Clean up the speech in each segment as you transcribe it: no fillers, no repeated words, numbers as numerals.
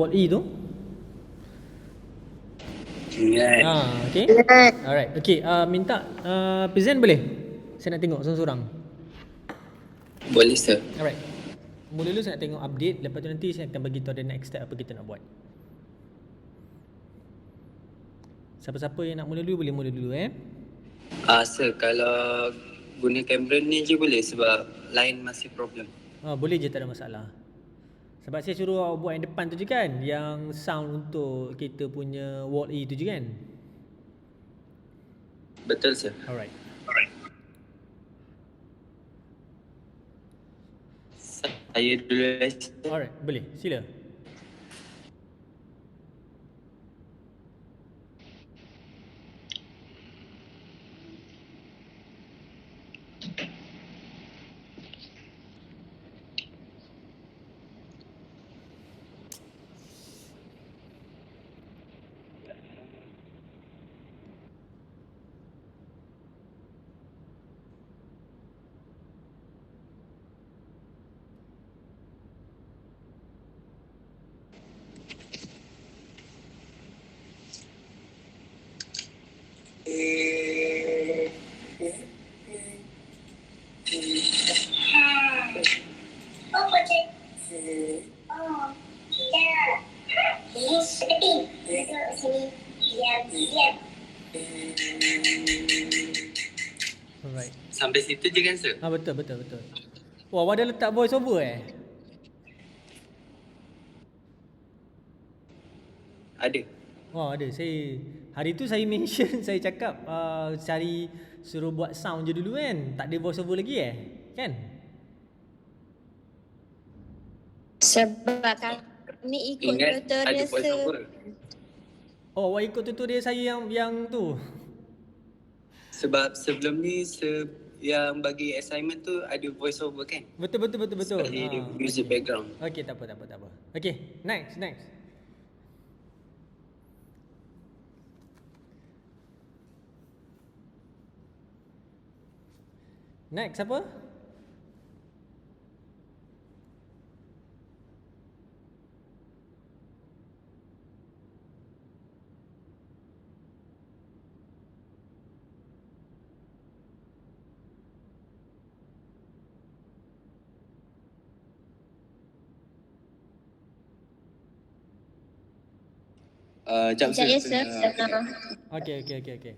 Wall E tu. Ingat. Okay. Alright. Okay, minta present boleh? Saya nak tengok seorang-seorang. Boleh sir. Alright. Mula dulu saya nak tengok update. Lepas tu nanti saya akan bagi tahu the next step apa kita nak buat. Siapa-siapa yang nak mula dulu boleh mula dulu Sir, kalau guna kamera ni je boleh sebab line masih problem. Boleh je, tak ada masalah. Sebab saya suruh awak buat yang depan tu je kan, yang sound untuk kita punya wall E tu je kan. Betul sir. Alright. Saya dulu sir. Alright, boleh. Sila. Alright. Sampai situ je kan sir? Betul. Wah, awak dah letak voice over Ada. Wah, ada. Hari tu saya mention, saya cakap cari suruh buat sound je dulu kan. Tak ada voice over lagi kan? Sebab kami ikut Ingat ada tutorial voice sir. over. Awak ikut tutorial saya yang tu. Sebab sebelum ni yang bagi assignment tu ada voice over kan? Betul. Sebagai music background. Okay, tak apa. Okay, next. Next, siapa? Jap Sekejap ya sir. sir. Okay.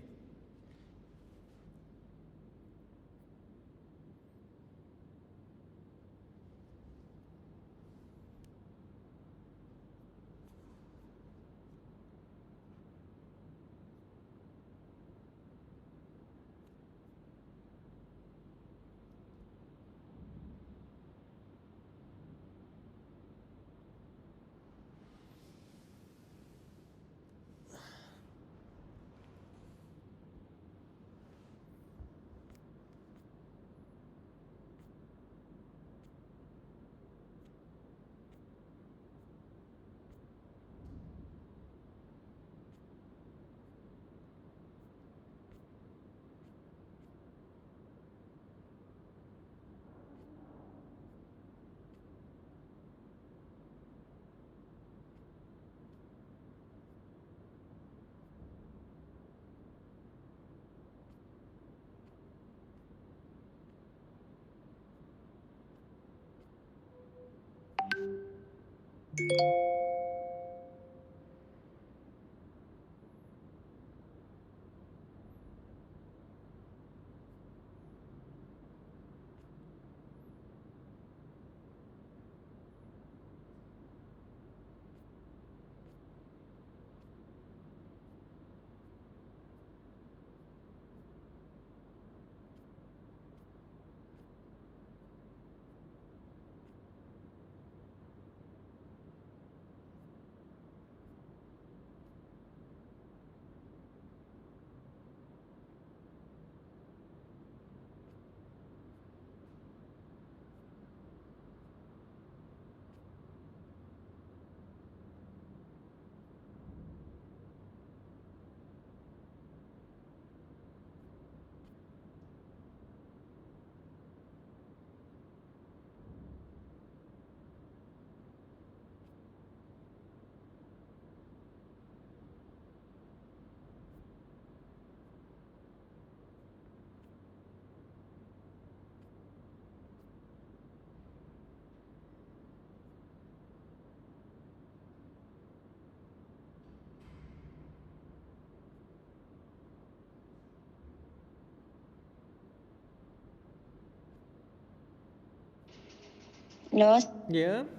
Los. Ya.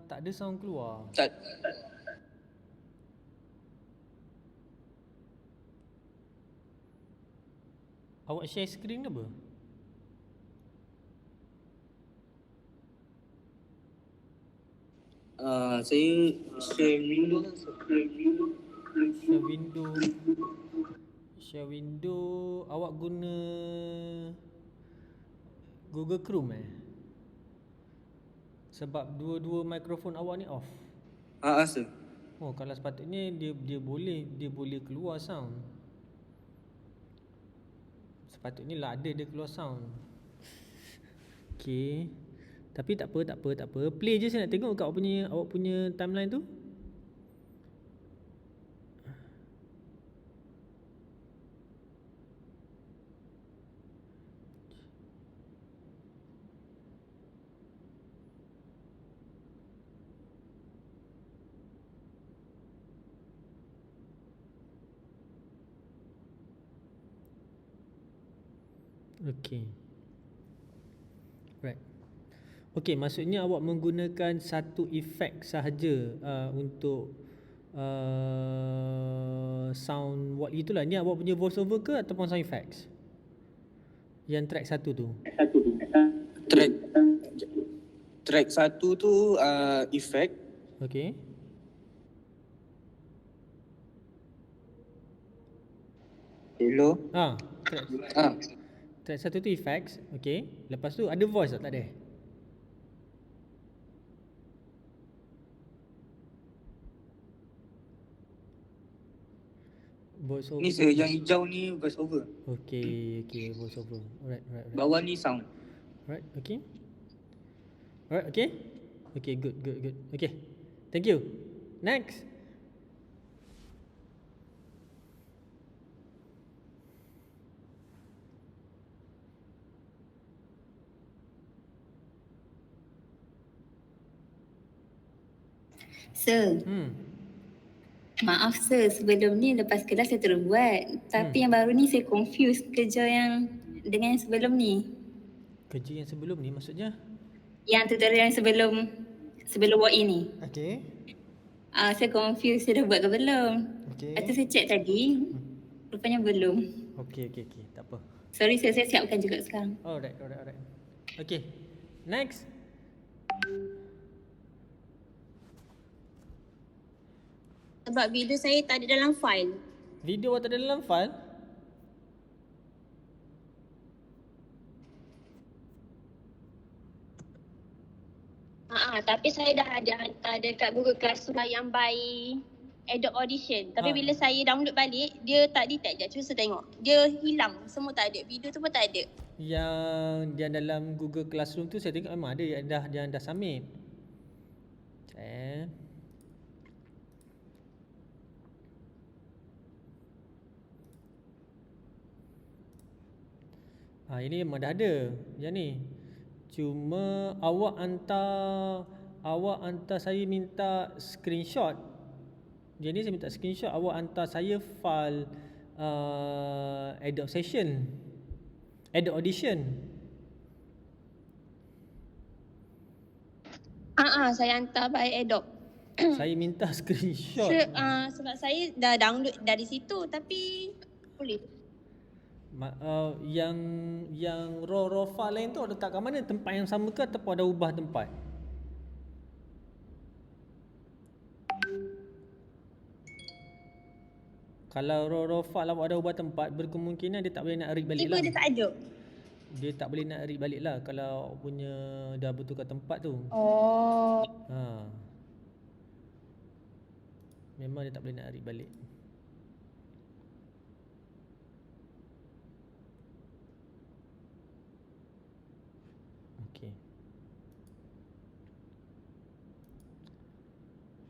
Tak ada sound keluar. Tak. Awak share screen ke apa? Saya share window. Share window. Awak guna Google Chrome Sebab dua-dua mikrofon awak ni off. Sir. Oh, kalau sepatutnya dia boleh keluar sound. Sepatutnya lah ada dia keluar sound. Okey. Tapi tak apa. Play je, saya nak tengok kat awak punya timeline tu. Okey. Right. Okey, maksudnya awak menggunakan satu efek sahaja untuk sound what itulah. Ni awak punya voice over ke ataupun sound effects? Yang track satu tu. Track satu tu effect. Okey. Hello. Track satu tu effects. Okey. Lepas tu ada voice tak ada? Voice over. Ni sir, yang hijau ni voice over. Okey, voice over. Alright. Bawah ni sound. Alright, okay. Alright, okay. Okay, good. Okay. Thank you. Next. Sir, maaf sir, sebelum ni lepas kelas saya terus buat. Tapi yang baru ni saya confuse kerja yang dengan yang sebelum ni. Kerja yang sebelum ni maksudnya? Yang tutorial yang sebelum WOI ni. Okay. Saya confuse, saya dah buat ke belum? Okay. Lepas tu saya check tadi, rupanya belum. Okay. Tak apa. Sorry sir, saya siapkan juga sekarang. Alright. Okay. Next. Sebab video saya tak ada dalam file. Video awak tak ada dalam file? Tapi saya dah ada hantar dekat Google Classroom yang by Adobe Audition. Tapi bila saya download balik, dia tak detect je. Cuba saya tengok. Dia hilang. Semua tak ada. Video tu pun tak ada. Yang dalam Google Classroom tu saya tengok memang ada yang dah submit. Ini memang dah ada yang ni. Cuma awak hantar saya minta screenshot. Jadi saya minta screenshot, awak hantar saya file Adobe Audition. Saya hantar by Adobe. Saya minta screenshot. Sebab saya dah download dari situ tapi boleh. Yang raw file lain tu letak kat mana? Tempat yang sama ke ataupun ada ubah tempat? Kalau raw file awak dah ubah tempat, berkemungkinan dia tak boleh nak read balik Tiba lah. dia tak ada. Dia tak boleh nak read balik lah kalau awak punya dah bertukar tempat tu. Oh. Ha. Memang dia tak boleh nak read balik. Okey.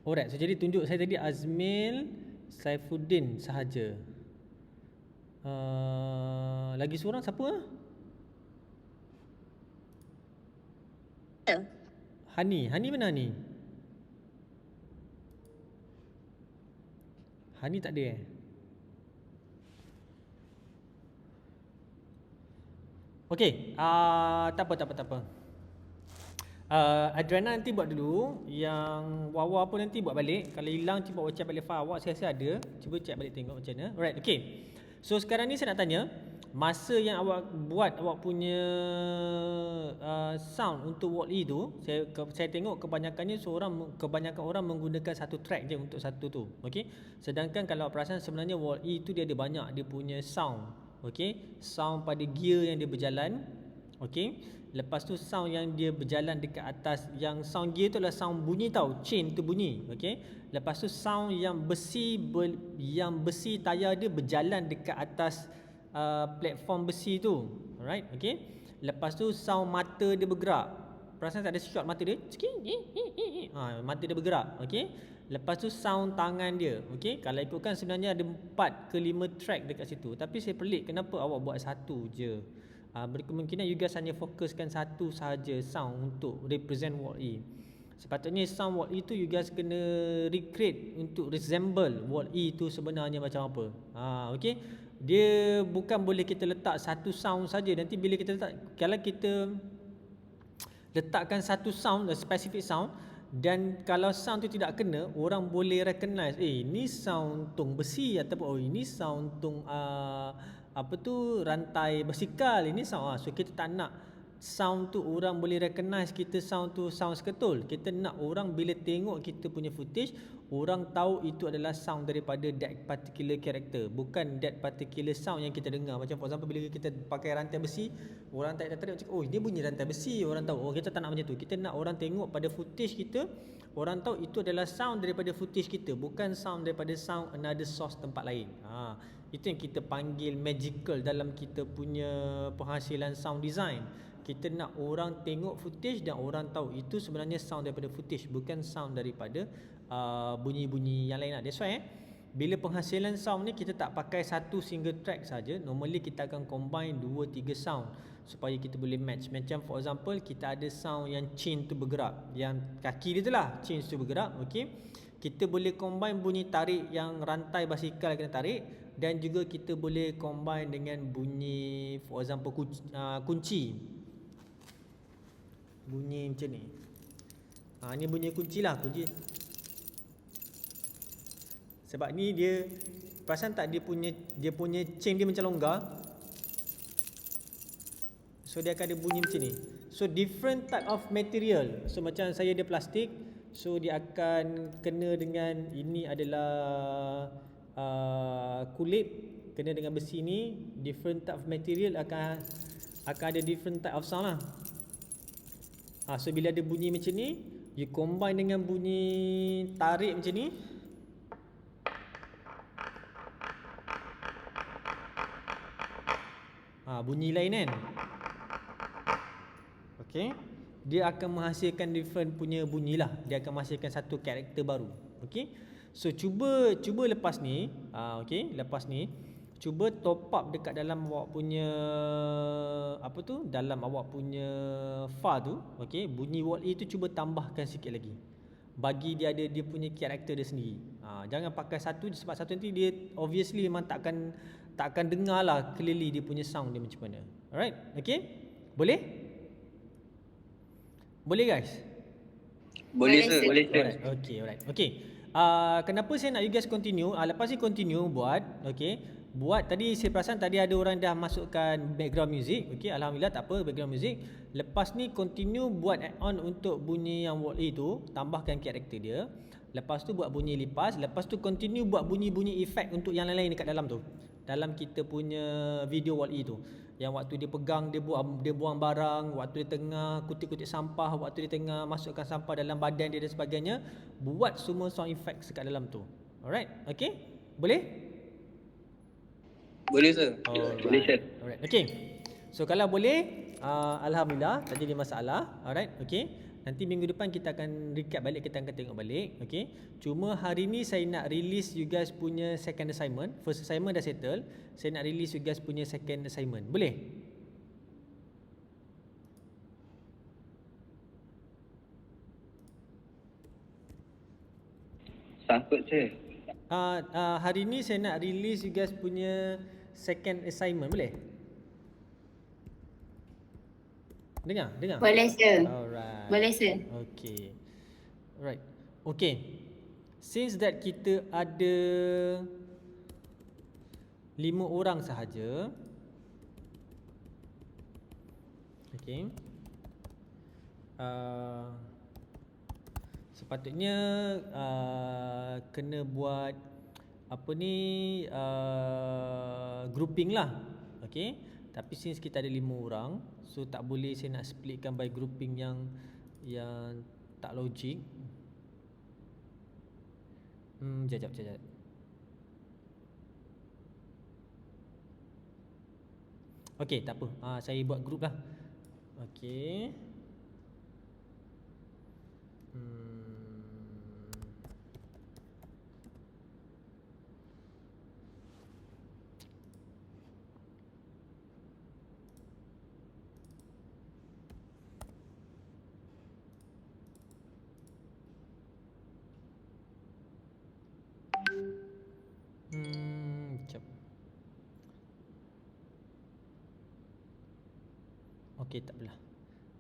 Alright, so jadi tunjuk saya tadi Azmil Saifuddin sahaja. Lagi seorang siapa? Hani. Hani mana Hani? Hani tak ada Okey, tak apa. Adriana nanti buat dulu. Yang Wawa pun nanti buat balik. Kalau hilang cuba awak check balik file awak. Saya rasa ada. Cuba check balik tengok macam mana. Alright, okey. So sekarang ni saya nak tanya, masa yang awak buat awak punya sound untuk Wall-E tu, saya tengok kebanyakan orang menggunakan satu track je untuk satu tu. Okey. Sedangkan kalau awak perasan sebenarnya Wall-E tu dia ada banyak dia punya sound. Okey. Sound pada gear yang dia berjalan. Okey. Lepas tu sound yang dia berjalan dekat atas, yang sound gear tu adalah sound bunyi tau, chain tu bunyi. Okey. Lepas tu sound yang besi tayar dia berjalan dekat atas platform besi tu. Alright, okey. Lepas tu sound mata dia bergerak. Perasan tak ada shot mata dia? Mata dia bergerak, okey. Lepas tu sound tangan dia, okey. Kalau ikutkan sebenarnya ada 4 ke 5 track dekat situ. Tapi saya pelik kenapa awak buat satu je. Berkemungkinan you guys hanya fokuskan satu sahaja sound untuk represent Wall-E. Sepatutnya sound Wall-E tu you guys kena recreate untuk resemble Wall-E tu sebenarnya macam apa. Okey. Dia bukan boleh kita letak satu sound saja. Nanti bila kita kalau kita letakkan satu sound, specific sound, dan kalau sound tu tidak kena, orang boleh recognize, ini sound tong besi ataupun ini sound tong rantai basikal, ini sound. So kita tak nak sound tu orang boleh recognize kita sound tu sound seketul. Kita nak orang bila tengok kita punya footage, orang tahu itu adalah sound daripada that particular character, bukan that particular sound yang kita dengar. Macam for example bila kita pakai rantai besi, orang tak cakap, oh dia bunyi rantai besi, orang tahu. Oh kita tak nak macam tu. Kita nak orang tengok pada footage kita, orang tahu itu adalah sound daripada footage kita, bukan sound daripada sound another source tempat lain. Itu yang kita panggil magical dalam kita punya penghasilan sound design. Kita nak orang tengok footage dan orang tahu itu sebenarnya sound daripada footage, bukan sound daripada bunyi-bunyi yang lain. That's why bila penghasilan sound ni kita tak pakai satu single track saja. Normally kita akan combine 2-3 sound supaya kita boleh match. Macam for example kita ada sound yang chain tu bergerak, yang kaki dia tu lah chain tu bergerak. Okay, kita boleh combine bunyi tarik yang rantai basikal kena tarik, dan juga kita boleh combine dengan bunyi for example kunci. Bunyi macam ni. Ni bunyi kunci lah, kunci. Sebab ni dia, perasan tak dia punya chain dia macam longgar. So dia akan ada bunyi macam ni. So different type of material. So macam saya ada plastik, so dia akan kena dengan ini adalah kulit, kena dengan besi ni. Different type of material akan ada different type of sound lah. So bila ada bunyi macam ni, you combine dengan bunyi tarik macam ni, bunyi lain kan. Okay, dia akan menghasilkan different punya bunyi lah. Dia akan menghasilkan satu karakter baru. Okay, so cuba lepas ni, lepas ni cuba top up dekat dalam awak punya dalam awak punya file tu. Okay, bunyi Wall-E tu cuba tambahkan sikit lagi, bagi dia ada dia punya karakter dia sendiri. Jangan pakai satu, sebab satu nanti dia obviously memang takkan dengar lah clearly dia punya sound dia macam mana. Alright, okay, boleh? Boleh guys? Boleh sir, boleh sir. Alright. Okay. Kenapa saya nak you guys continue? Lepas ni continue buat, okay. Buat tadi saya perasan tadi ada orang dah masukkan background music. Okay, alhamdulillah, tak apa background music. Lepas ni continue buat add on untuk bunyi yang Wall-E tu, tambahkan karakter dia. Lepas tu buat bunyi lipas, lepas tu continue buat bunyi-bunyi efek untuk yang lain-lain dekat dalam tu. Dalam kita punya video Wall-E tu. Yang waktu dia pegang, dia buang barang, waktu dia tengah kutip-kutip sampah, waktu dia tengah masukkan sampah dalam badan dia dan sebagainya, buat semua sound effects dekat dalam tu. Alright, okay? Boleh? Boleh sir. Boleh sir. Alright, okay. So kalau boleh, alhamdulillah, tak jadi masalah. Alright, okay. Nanti minggu depan kita akan recap balik, kita akan tengok balik, okay. Cuma hari ni saya nak release you guys punya second assignment. First assignment dah settle. Saya nak release you guys punya second assignment. Boleh? Sangkut sir. Hari ni saya nak release you guys punya second assignment. Boleh? Dengar? Boleh sir. Alright. Boleh sir. Okay. Alright. Okay. Since that kita ada 5 orang sahaja. Okay. Sepatutnya kena buat apa ni, grouping lah. Okay. Tapi since kita ada 5 orang, so tak boleh saya nak splitkan by grouping yang tak logik. Jap. Okay, tak apa. Saya buat group lah. Okay. Jap. Okay, tak apalah.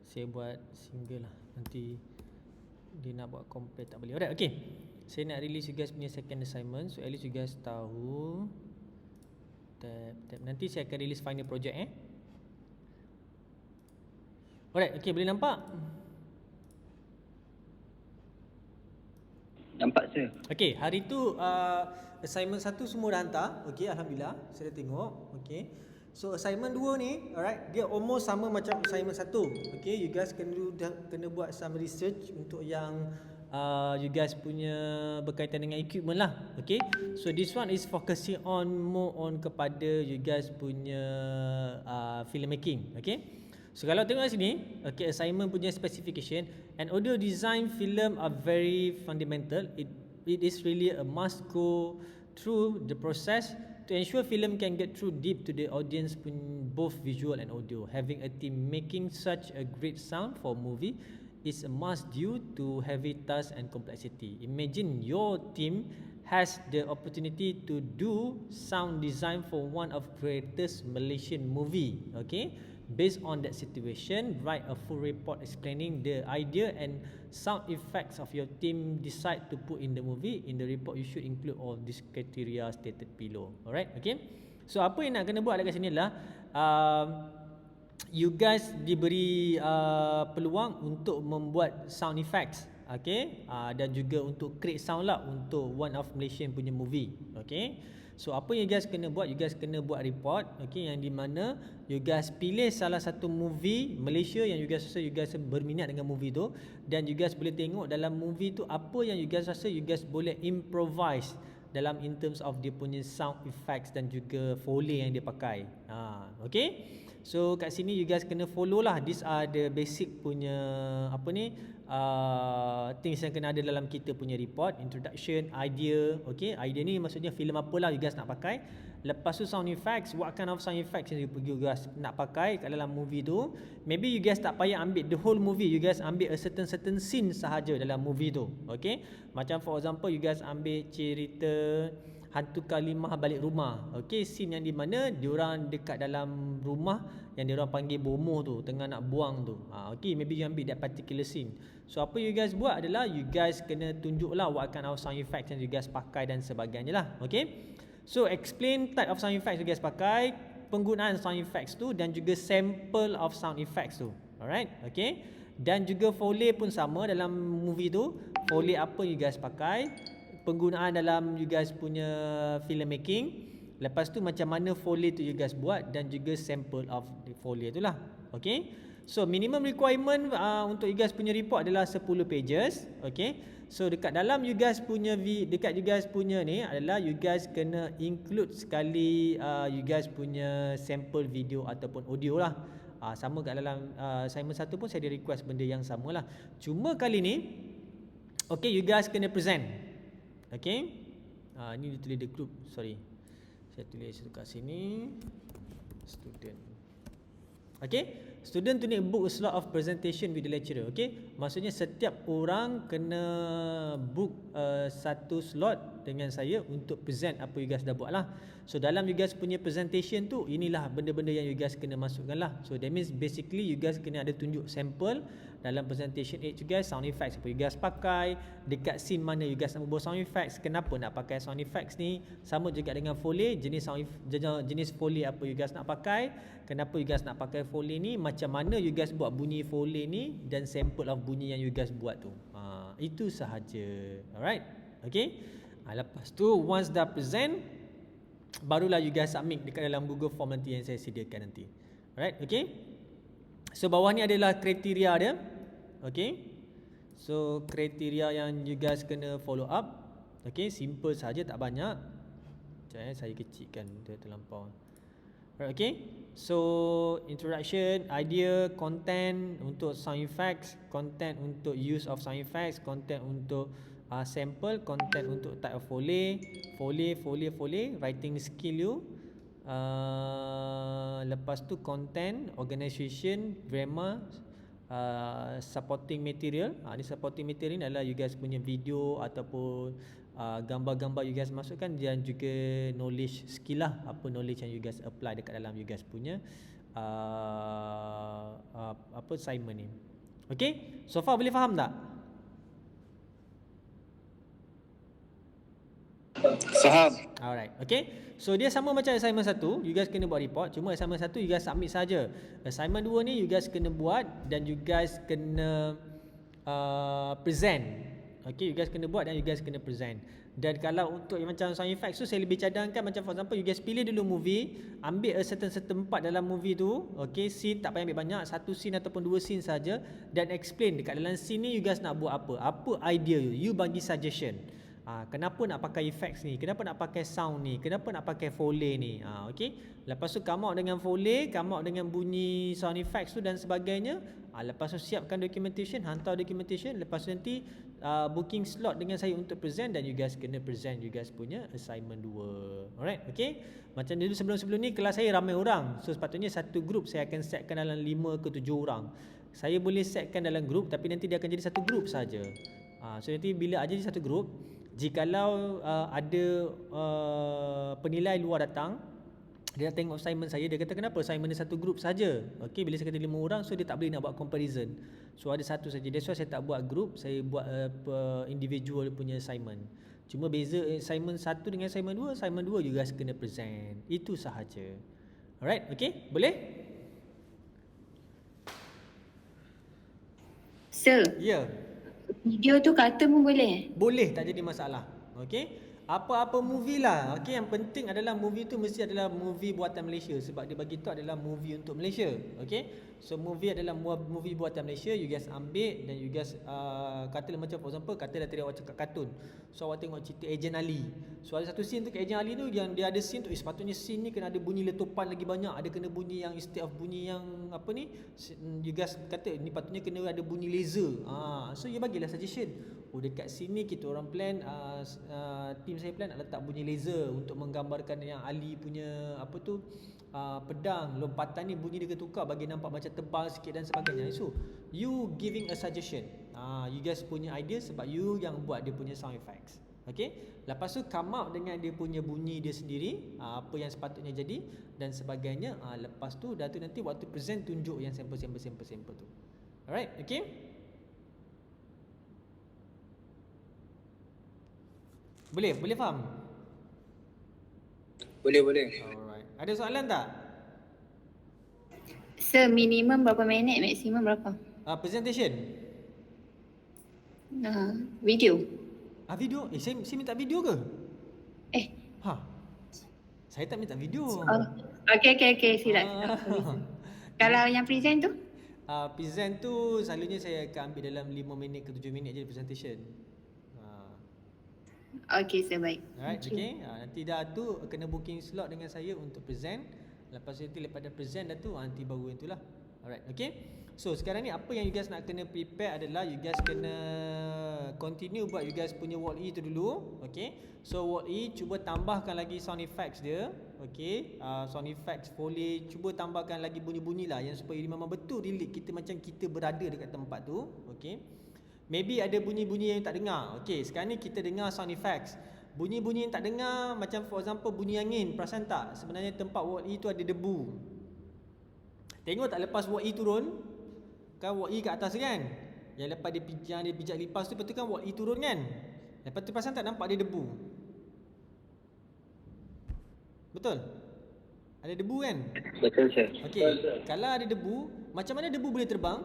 Saya buat single lah. Nanti dia nak buat compare tak boleh. Alright, okay. Saya nak release you guys punya second assignment. So at least you guys tahu. Tab. Nanti saya akan release final project Alright, okay, boleh nampak? Nampak sir. Okay, hari tu assignment 1 semua dah hantar. Okay, alhamdulillah. Saya dah tengok. Okay. So assignment 2 ni, alright, dia almost sama macam assignment 1. Okay, you guys kena buat some research untuk yang you guys punya berkaitan dengan equipment lah. Okay. So this one is focusing on more on kepada you guys punya filmmaking. Okay. So kalau tengok sini, okay, assignment punya specification, and audio design film are very fundamental. It is really a must go through the process to ensure film can get through deep to the audience in both visual and audio. Having a team making such a great sound for movie is a must due to heavy task and complexity. Imagine your team has the opportunity to do sound design for one of greatest Malaysian movie. Okay. Based on that situation, write a full report explaining the idea and sound effects of your team decide to put in the movie. In the report, you should include all these criteria stated below. Alright, okay. So apa yang nak kena buat dekat sini adalah you guys diberi peluang untuk membuat sound effects, okay, dan juga untuk create sound lah untuk one of Malaysian punya movie, okay. So apa yang you guys kena buat, you guys kena buat report, okay, yang di mana you guys pilih salah satu movie Malaysia yang you guys rasa you guys berminat dengan movie tu, dan you guys boleh tengok dalam movie tu apa yang you guys rasa you guys boleh improvise dalam in terms of dia punya sound effects dan juga foley yang dia pakai. Okay. So kat sini you guys kena follow lah. These are the basic punya apa ni, things yang kena ada dalam kita punya report. Introduction, idea, okay. Idea ni maksudnya filem apalah you guys nak pakai. Lepas tu sound effects, what kind of sound effects yang you guys nak pakai kat dalam movie tu. Maybe you guys tak payah ambil the whole movie, you guys ambil a certain scene sahaja dalam movie tu, okay. Macam for example you guys ambil cerita Hantu Kalimah Balik Rumah, okay, scene yang di mana diorang dekat dalam rumah yang diorang panggil bomoh tu, tengah nak buang tu, okay, maybe you ambil that particular scene. So apa you guys buat adalah you guys kena tunjuk lah what kind of sound effects yang you guys pakai dan sebagainya lah, okay. So explain type of sound effects you guys pakai, penggunaan sound effects tu, dan juga sample of sound effects tu, alright, okay. Dan juga Foley pun sama dalam movie tu. Foley apa you guys pakai, penggunaan dalam you guys punya filmmaking. Lepas tu macam mana Foley tu you guys buat dan juga sample of the Foley tu lah. Okay. So minimum requirement untuk you guys punya report adalah 10 pages. Okay. So dekat dalam you guys punya ni adalah you guys kena include sekali you guys punya sample video ataupun audio lah. Sama kat dalam assignment 1 pun saya ada request benda yang sama lah. Cuma kali ni okay, you guys kena present. Okay. Ni ditulis the group. Sorry. Saya tulis dekat sini. Student. Okay. Student to need book a slot of presentation with the lecturer. Okay. Maksudnya setiap orang kena book satu slot dengan saya untuk present apa you guys dah buat lah. So dalam you guys punya presentation tu, inilah benda-benda yang you guys kena masukkan lah. So that means basically you guys kena ada tunjuk sample dalam presentation aid you guys, sound effects apa you guys pakai, dekat scene mana you guys nak buat sound effects, kenapa nak pakai sound effects ni, sama juga dengan Foley, jenis Foley apa you guys nak pakai, kenapa you guys nak pakai Foley ni, macam mana you guys buat bunyi Foley ni dan sample of bunyi yang you guys buat tu. Itu sahaja. Alright. Okay. Lepas tu once dah present, barulah you guys submit dekat dalam Google Form nanti yang saya sediakan nanti. Alright. Okay. So bawah ni adalah kriteria dia. Okay. So kriteria yang you guys kena follow up. Okay. Simple saja, tak banyak. Sekejap saya kecilkan, dia terlampau. Alright. Okay. So introduction, idea, content untuk sound effects, content untuk use of sound effects, content untuk sample, content untuk type of Foley, writing skill you, lepas tu content, organization, grammar, supporting material. Ni supporting material ni adalah you guys punya video ataupun gambar-gambar you guys masukkan, dan juga knowledge skill lah, apa knowledge yang you guys apply dekat dalam you guys punya assignment ni. Okay, so far boleh faham tak? Faham. Alright, okay. So dia sama macam assignment 1, you guys kena buat report. Cuma assignment 1 you guys submit saja. Assignment 2 ni you guys kena buat dan you guys kena present. Okay, you guys kena buat dan you guys kena present. Dan kalau untuk yang macam sound effects tu, saya lebih cadangkan macam for example you guys pilih dulu movie, ambil a certain part dalam movie tu. Okay, scene tak payah ambil banyak, satu scene ataupun dua scene saja, dan explain dekat dalam scene ni you guys nak buat apa idea you bagi suggestion. Kenapa nak pakai effects ni, kenapa nak pakai sound ni, kenapa nak pakai Foley ni. Okay. Lepas tu come out dengan Foley, come out dengan bunyi sound effects tu dan sebagainya. Lepas tu siapkan documentation, hantar documentation. Lepas tu nanti booking slot dengan saya untuk present, dan you guys kena present you guys punya assignment 2. Alright. Okay. Macam dulu sebelum ni kelas saya ramai orang, so sepatutnya satu group saya akan setkan dalam 5 ke 7 orang. Saya boleh setkan dalam group, tapi nanti dia akan jadi satu group saja. So nanti bila ada jadi satu group, jikalau ada penilai luar datang, dia tengok assignment saya, dia kata kenapa assignment dia satu group saja. Okey, bila saya kata 5 orang, so dia tak boleh nak buat comparison. So ada satu saja. That's why saya tak buat group, saya buat individual punya assignment. Cuma beza assignment 1 dengan assignment 2, assignment 2 you guys kena present. Itu sahaja. Alright, okey? Boleh? Sir, Ya. video tu kata pun boleh? Boleh, tak jadi masalah. Okey? Apa-apa movie lah. Okey, yang penting adalah movie tu mesti adalah movie buatan Malaysia, sebab dia bagi tahu adalah movie untuk Malaysia. Okey? So movie adalah movie buatan Malaysia, you guys ambil dan you guys katalah macam for example, katalah tadi awak cakap kartun. So awak tengok cerita Agent Ali. So ada satu scene tu kat Agent Ali tu yang dia ada scene tu, sepatutnya scene ni kena ada bunyi letupan lagi banyak, ada kena bunyi yang instead of bunyi yang apa ni, you guys kata ni patutnya kena ada bunyi laser. So you bagilah suggestion. Dekat sini kita orang plan, team saya plan nak letak bunyi laser untuk menggambarkan yang Ali punya apa tu, pedang, lompatan ni bunyi dia ketukar bagi nampak macam tebal sikit dan sebagainya. So you giving a suggestion, you guys punya idea sebab you yang buat dia punya sound effects. Okay, lepas tu come out dengan dia punya bunyi dia sendiri, apa yang sepatutnya jadi dan sebagainya. Lepas tu dah tu nanti waktu present tunjuk yang sample tu. Alright, okay. Boleh faham? Boleh. Alright. Ada soalan tak? Sir, minimum berapa minit, maksimum berapa? Presentation. Video. Video? Saya minta video ke? Eh. Saya tak minta video. Okay, silap. Kalau yang present tu? Present tu selalunya saya akan ambil dalam 5 minit ke 7 minit je presentation. Okay, baik. Alright, okay. Nanti dah tu kena booking slot dengan saya untuk present. Lepas tu lepas dah present dah tu nanti baru yang tu lah. Alright, okay. So sekarang ni apa yang you guys nak kena prepare adalah you guys kena continue buat you guys punya Wall E tu dulu. Okay. So Wall E cuba tambahkan lagi sound effects dia. Okay. Sound effects Foley, cuba tambahkan lagi bunyi-bunyi lah yang supaya memang betul relate kita macam kita berada dekat tempat tu. Okay. Maybe ada bunyi-bunyi yang tak dengar. Okay, sekarang ni kita dengar sound effects. Bunyi-bunyi yang tak dengar macam for example bunyi angin. Perasan tak? Sebenarnya tempat Wall E tu ada debu. Tengok tak lepas Wall E turun, kan Wall E kat atas kan? Yang lepas dia pijak lipas tu, lepas tu kan Wall E turun kan? Lepas tu perasan tak nampak ada debu? Betul? Ada debu kan? Betul sir. Okey, kalau ada debu, macam mana debu boleh terbang?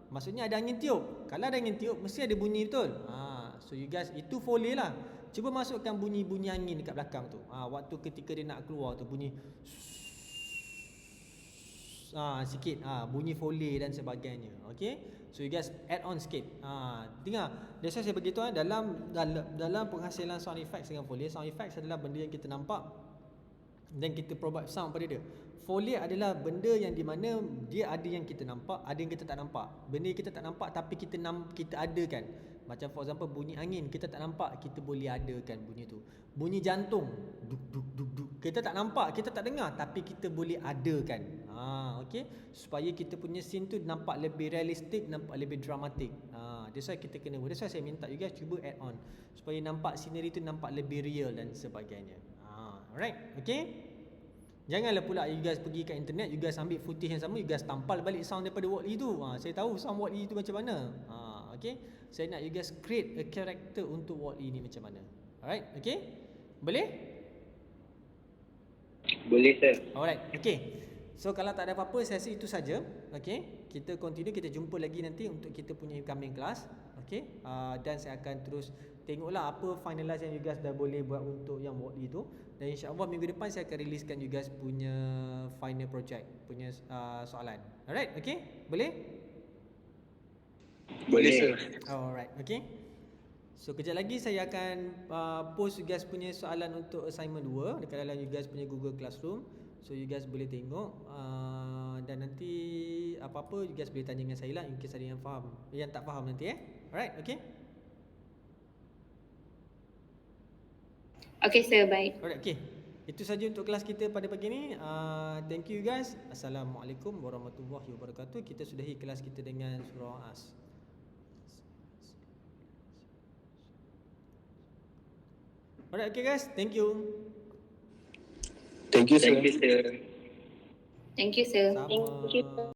Maksudnya ada angin tiup. Kalau ada angin tiup, mesti ada bunyi, betul? So you guys, itu Foley lah. Cuba masukkan bunyi-bunyi angin dekat belakang tu. Waktu ketika dia nak keluar tu bunyi sikit, bunyi Foley dan sebagainya. Okay, so you guys add on sikit. Dengar, that's why saya beritahu dalam penghasilan sound effects dengan Foley, sound effects adalah benda yang kita nampak dan kita provide sound pada dia. Foley adalah benda yang di mana dia ada yang kita nampak, ada yang kita tak nampak. Benda yang kita tak nampak tapi kita adakan. Macam for example bunyi angin, kita tak nampak, kita boleh adakan bunyi tu. Bunyi jantung, duk duk duk duk, kita tak nampak, kita tak dengar, tapi kita boleh adakan. Okay, supaya kita punya scene tu nampak lebih realistik, nampak lebih dramatik. That's why kita kena, that's why saya minta you guys cuba add on supaya nampak scenery tu nampak lebih real dan sebagainya. Alright, okay. Janganlah pula you guys pergi kat internet, you guys ambil footage yang sama, you guys tampal balik sound daripada Wall E tu. Saya tahu sound Wall E tu macam mana. Okay, saya nak you guys create a character untuk Wall E ni macam mana. Alright, okay. Boleh? Boleh sir. Alright, okay. So kalau tak ada apa-apa, saya rasa itu saja. Okay, kita continue, kita jumpa lagi nanti untuk kita punya incoming class. Okay, dan saya akan terus tengoklah apa finalize yang you guys dah boleh buat untuk yang Wall E tu. Dan insyaAllah minggu depan saya akan releasekan you guys punya final project, punya soalan. Alright, okay? Boleh? Boleh sir. Alright, okay. So kejap lagi saya akan post you guys punya soalan untuk assignment 2 dekat dalam you guys punya Google Classroom. So you guys boleh tengok dan nanti apa-apa you guys boleh tanya dengan saya lah in case ada yang faham, yang tak faham nanti. Alright, okay. Okay sir, baik. Alright, okay. Itu saja untuk kelas kita pada pagi ni. Thank you guys. Assalamualaikum warahmatullahi wabarakatuh. Kita sudahi kelas kita dengan surah As. Alright, okay guys. Thank you. Thank you sir. Thank you sir. Sama. Thank you.